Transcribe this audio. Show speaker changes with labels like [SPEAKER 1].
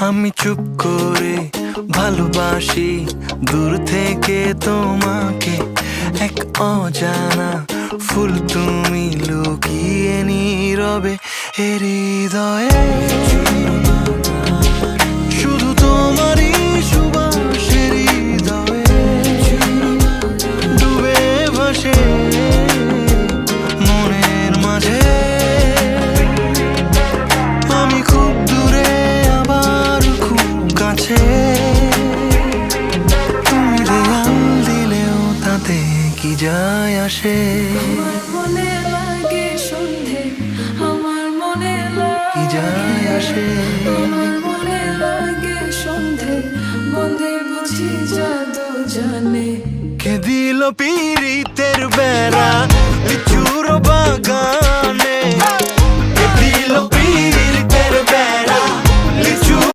[SPEAKER 1] আমি চুপ করে ভালোবাসি দূর থেকে তোমাকে, এক অজানা ফুল তুমি লুকিয়ে নীরবে হৃদয়ে। শুধু তোমারই সুবাস হৃদয়ে ডুবে ভাসে মনের মাঝে। আমি খুব দূরে আবার খুব কাছে, তুমি দেয়াল দিলেও তাতে কি যায় আসে।
[SPEAKER 2] আমার মনে লাগে সন্ধে, আমার মনে
[SPEAKER 1] কি যায় আসে।
[SPEAKER 2] আমার মনে লাগে সন্ধে, বন্ধে বুঝি জাদু জানে।
[SPEAKER 1] কে দিল পীড়িতের বেড়া লিচু